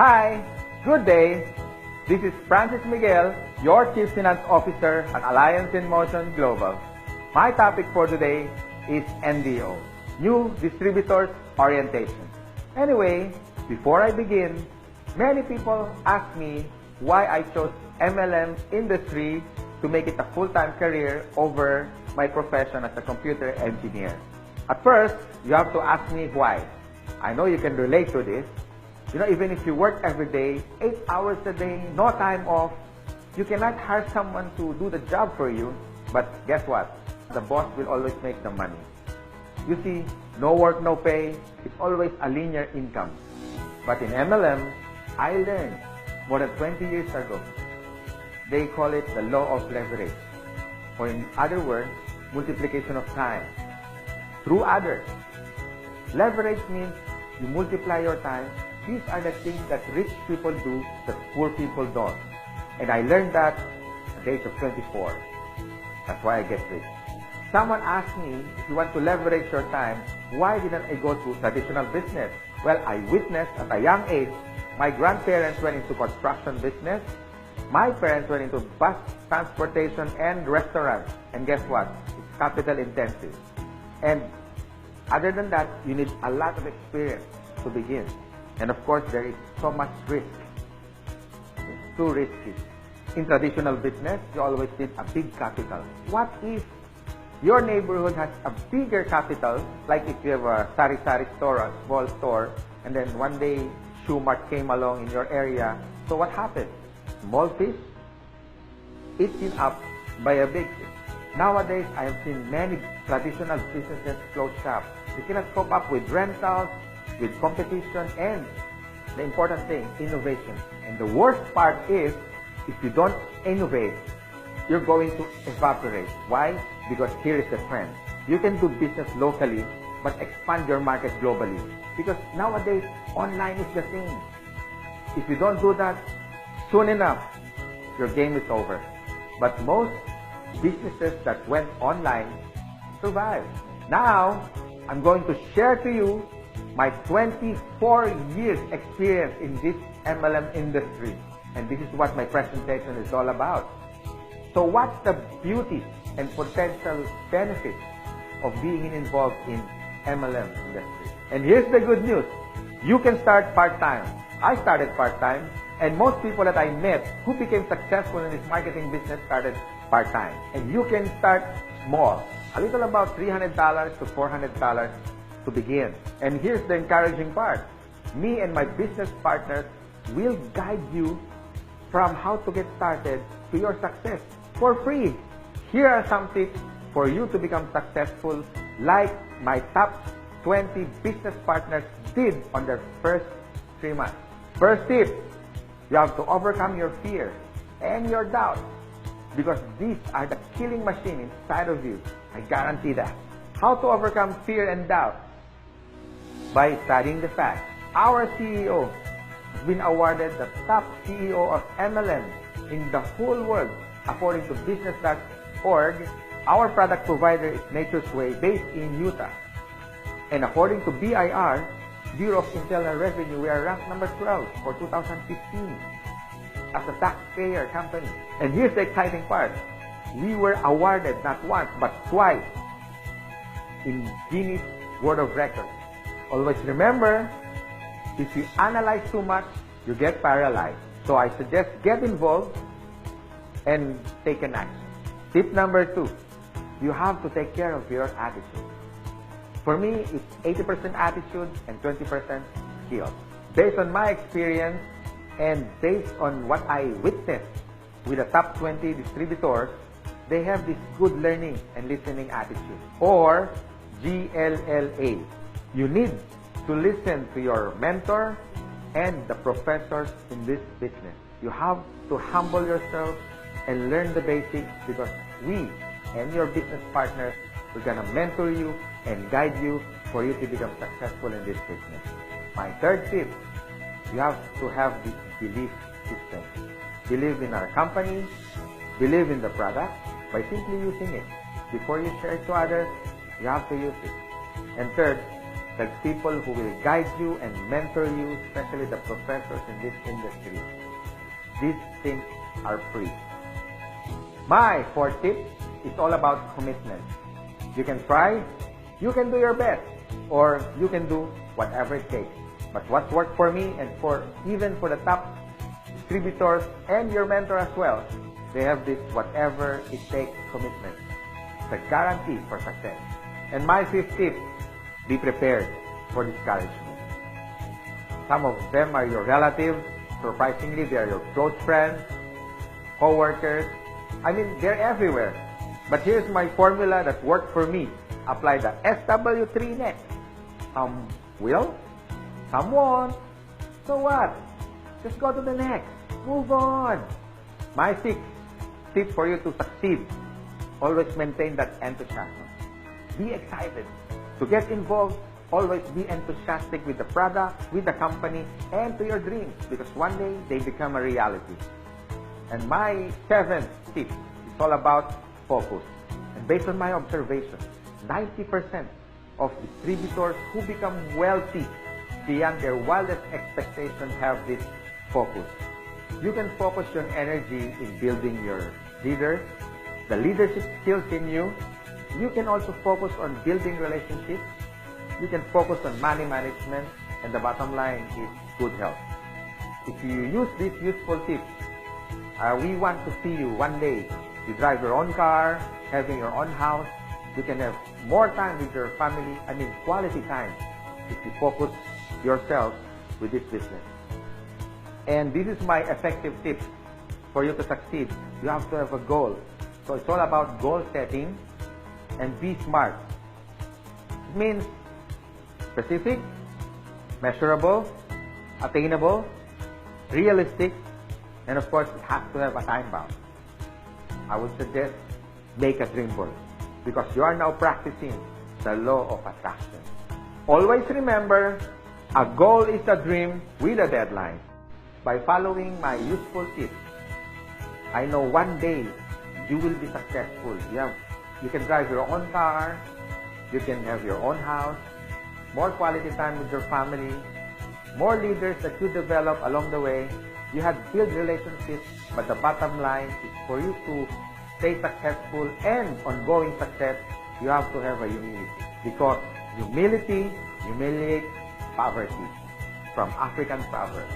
Hi, good day. This is Miguel, your Chief Finance Officer at Alliance in Motion Global. My topic for today is NDO, New Distributors Orientation. Anyway, before I begin, many people ask me why I chose MLM industry to make it a full-time career over my profession as a computer engineer. At first, you have to ask me why. I know you can relate to this. You know, even if you work every day, 8 hours a day, no time off, you cannot hire someone to do the job for you. But guess what? The boss will always make the money. You see, no work, no pay. It's always a linear income. But in MLM, I learned more than 20 years ago. They call it the law of leverage. Or in other words, multiplication of time through others. Leverage means you multiply your time. These are the things that rich people do that poor people don't. And I learned that at the age of 24. That's why I get rich. Someone asked me, if you want to leverage your time, why didn't I go to traditional business? Well, I witnessed at a young age, my grandparents went into construction business. My parents went into bus transportation and restaurants. And guess what? It's capital intensive. And other than that, you need a lot of experience to begin. And of course, there is so much risk. It's too risky. In traditional business, you always need a big capital. What if your neighborhood has a bigger capital, like if you have a sari-sari store, a small store, and then one day Shoe Mart came along in your area. So what happened? Small fish eaten up by a big fish. Nowadays, I have seen many traditional businesses close shop. They cannot cope up with rentals, with competition, and the important thing, innovation. And the worst part is, if you don't innovate, you're going to evaporate. Why? Because here is the trend. You can do business locally, but expand your market globally. Because nowadays, online is the thing. If you don't do that, soon enough, your game is over. But most businesses that went online survived. Now, I'm going to share to you my 24 years experience in this MLM industry. And this is what my presentation is all about. So what's the beauty and potential benefits of being involved in MLM industry? And here's the good news. You can start part-time. I started part-time, and most people that I met who became successful in this marketing business started part-time. And you can start small, a little about $300 to $400 to begin. And here's the encouraging part. Me and my business partners will guide you from how to get started to your success for free. Here are some tips for you to become successful, like my top 20 business partners did on their first 3 months. First tip, you have to overcome your fear and your doubt, because these are the killing machine inside of you. I guarantee that. How to overcome fear and doubt? By studying the facts. Our CEO has been awarded the top CEO of MLM in the whole world. According to business.org, our product provider is Nature's Way, based in Utah. And according to BIR, Bureau of Internal Revenue, we are ranked number 12 for 2015 as a taxpayer company. And here's the exciting part. We were awarded not once, but twice in Guinness World of Records. Always remember, if you analyze too much, you get paralyzed. So I suggest get involved and take an action. Tip number 2, you have to take care of your attitude. For me, it's 80% attitude and 20% skills. Based on my experience and based on what I witnessed with the top 20 distributors, they have this good learning and listening attitude, or GLLA. You need to listen to your mentor and the professors in this business. You have to humble yourself and learn the basics, because we and your business partners, we're gonna mentor you and guide you for you to become successful in this business. My third tip, you have to have this belief system. Believe in our company, believe in the product by simply using it. Before you share it to others, you have to use it. And third, the people who will guide you and mentor you, especially the professors in this industry. These things are free. My fourth tip is all about commitment. You can try, you can do your best, or you can do whatever it takes. But what worked for me and even for the top distributors and your mentor as well, they have this whatever it takes commitment. It's a guarantee for success. And my fifth tip, be prepared for discouragement. Some of them are your relatives. Surprisingly, they are your close friends, co-workers. I mean, they're everywhere. But here's my formula that worked for me. Apply the SW3 next. Some will, some won't. So what? Just go to the next. Move on. My sixth tip for you to succeed. Always maintain that enthusiasm. Be excited. To get involved, always be enthusiastic with the product, with the company, and to your dreams, because one day they become a reality. And my seventh tip is all about focus. And based on my observation, 90% of distributors who become wealthy beyond their wildest expectations have this focus. You can focus your energy in building your leaders, the leadership skills in you. You can also focus on building relationships. You can focus on money management, and the bottom line is good health. If you use these useful tips, we want to see you one day. You drive your own car, having your own house. You can have more time with your family, quality time, if you focus yourself with this business. And this is my effective tip for you to succeed. You have to have a goal. So it's all about goal setting and be smart. It means specific, measurable, attainable, realistic, and of course, it has to have a time bound. I would suggest make a dream board, because you are now practicing the law of attraction. Always remember, a goal is a dream with a deadline. By following my useful tips, I know one day you will be successful. You can drive your own car, you can have your own house, more quality time with your family, more leaders that you develop along the way. You have built relationships, but the bottom line is for you to stay successful and ongoing success, you have to have a humility. Because humility humiliates poverty, from African proverbs.